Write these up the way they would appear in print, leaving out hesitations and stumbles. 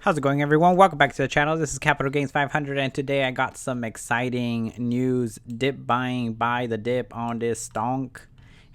How's it going, everyone? Welcome back to the channel. This is Capital Gains 500, and today I got some exciting news. Dip buying, buy the dip on this stonk,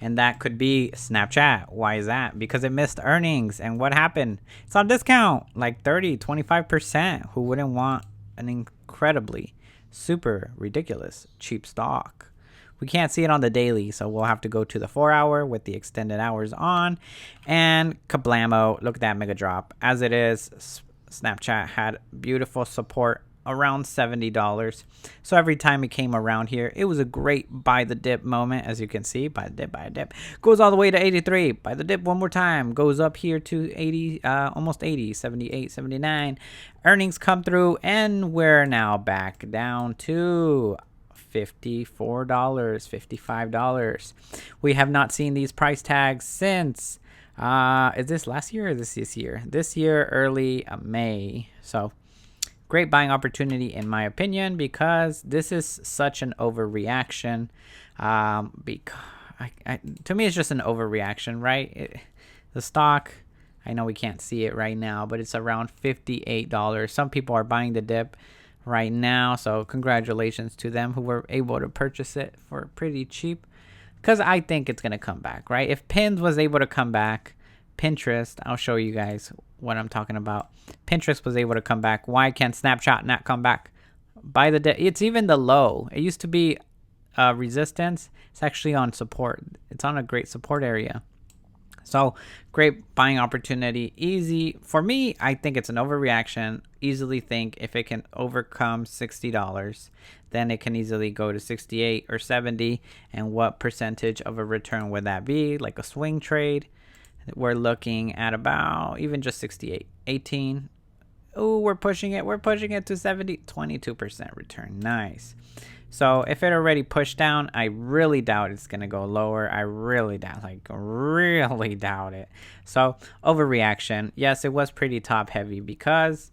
and that could be Snapchat. Why is that? Because it missed earnings, and what happened? It's on discount, like 30-25%. Who wouldn't want an incredibly super ridiculous cheap stock? We can't see it on the daily, so we'll have to go to the 4-hour with the extended hours on. And kablamo, look at that mega drop. As it is, Snapchat had beautiful support around $70. So every time it came around here, it was a great buy the dip moment. As you can see, buy the dip. Goes all the way to 83. Buy the dip one more time. Goes up here to 80, almost 80, 78, 79. Earnings come through, and we're now back down to $54, $55. We have not seen these price tags since is this last year or this year? This year, early May. So great buying opportunity in my opinion, because this is such an overreaction. To me, it's just an overreaction, right? The stock, I know we can't see it right now, but it's around $58. Some people are buying the dip right now, so congratulations to them who were able to purchase it for pretty cheap, because I think it's going to come back, right? If Pins was able to come back, Pinterest, I'll show you guys what I'm talking about. Pinterest was able to come back. Why can't Snapchat not come back? By the day, it's even the low. It used to be resistance. It's actually on support. It's on a great support area. So great buying opportunity. Easy for me. I think it's an overreaction. Easily think if it can overcome $60, then it can easily go to 68 or 70. And what percentage of a return would that be? Like a swing trade, we're looking at about even just 68, 18. Oh, we're pushing it. We're pushing it to 70, 22% return. Nice. So if it already pushed down, I really doubt it's going to go lower. I really doubt, really doubt it. So overreaction. Yes, it was pretty top heavy because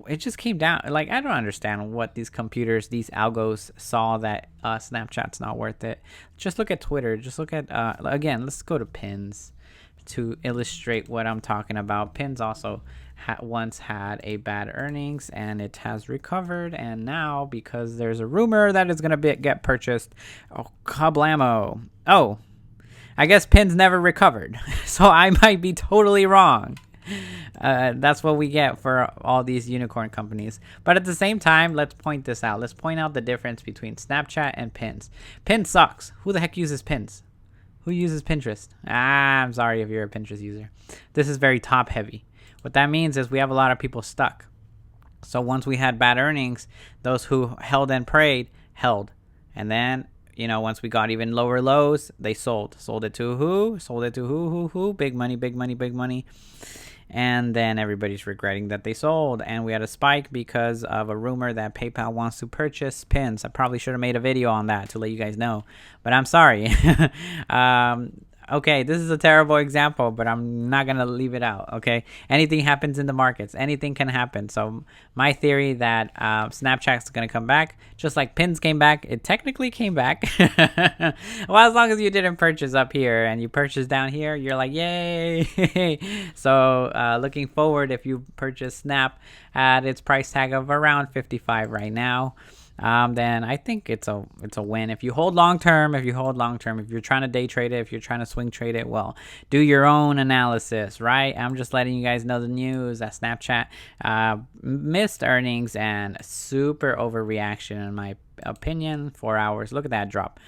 it just came down. Like, I don't understand what these computers, these algos saw that Snapchat's not worth it. Just look at Twitter. Just look at, again, let's go to Pins to illustrate what I'm talking about. Pins also once had a bad earnings, and it has recovered, and now because there's a rumor that it's gonna get purchased, oh kablamo. Oh, I guess Pins never recovered. So I might be totally wrong. That's what we get for all these unicorn companies. But at the same time, let's point this out. Let's point out the difference between Snapchat and Pins. Pins sucks. Who the heck uses Pins? Who uses Pinterest? I'm sorry if you're a Pinterest user. This is very top heavy. What that means is we have a lot of people stuck. So once we had bad earnings, those who held and prayed held. And then, you know, once we got even lower lows, they sold. Sold it to who? Sold it to who? Big money, big money, big money. And then everybody's regretting that they sold. And we had a spike because of a rumor that PayPal wants to purchase Pins. I probably should have made a video on that to let you guys know, but I'm sorry. Okay, this is a terrible example, but I'm not going to leave it out, okay? Anything happens in the markets. Anything can happen. So my theory that Snapchat's going to come back, just like Pins came back, it technically came back. Well, as long as you didn't purchase up here and you purchase down here, you're like, yay. So looking forward, if you purchase Snap at its price tag of around 55 right now, then I think it's a win. If you hold long term, if you're trying to day trade it, if you're trying to swing trade it, well, do your own analysis, right? I'm just letting you guys know the news that Snapchat missed earnings and super overreaction in my opinion. 4 hours. Look at that drop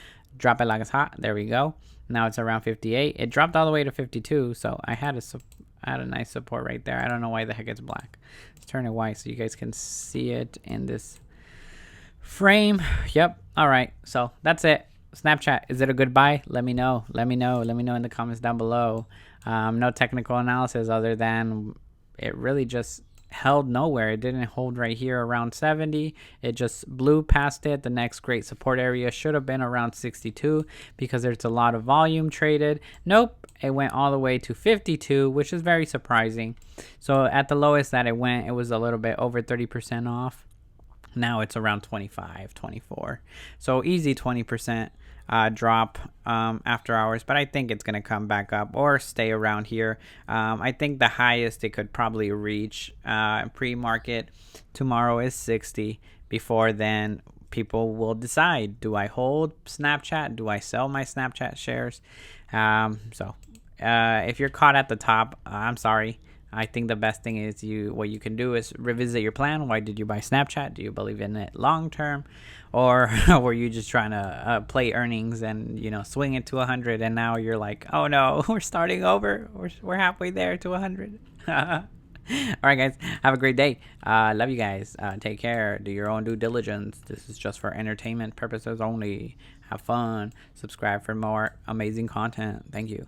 it like it's hot. There we go. Now it's around 58. It dropped all the way to 52, so I had a nice support right there. I don't know why the heck it's black. Let's turn it white so you guys can see it in this frame. Yep. All right, so that's it. Snapchat, is it a good buy? Let me know in the comments down below. No technical analysis other than it really just held nowhere. It didn't hold right here around 70. It just blew past it. The next great support area should have been around 62 because there's a lot of volume traded. Nope, it went all the way to 52, which is very surprising. So at the lowest that it went, it was a little bit over 30% off. Now it's around 25, 24. So easy 20% drop after hours, but I think it's gonna come back up or stay around here. I think the highest it could probably reach pre-market tomorrow is 60. Before then, people will decide: do I hold Snapchat? Do I sell my Snapchat shares? If you're caught at the top, I'm sorry. I think the best thing is what you can do is revisit your plan. Why did you buy Snapchat? Do you believe in it long term, or were you just trying to play earnings and swing it to 100, and now you're like, oh no, we're starting over. We're halfway there to 100. All right, guys, have a great day. Love you guys. Take care. Do your own due diligence. This is just for entertainment purposes only. Have fun. Subscribe for more amazing content. Thank you.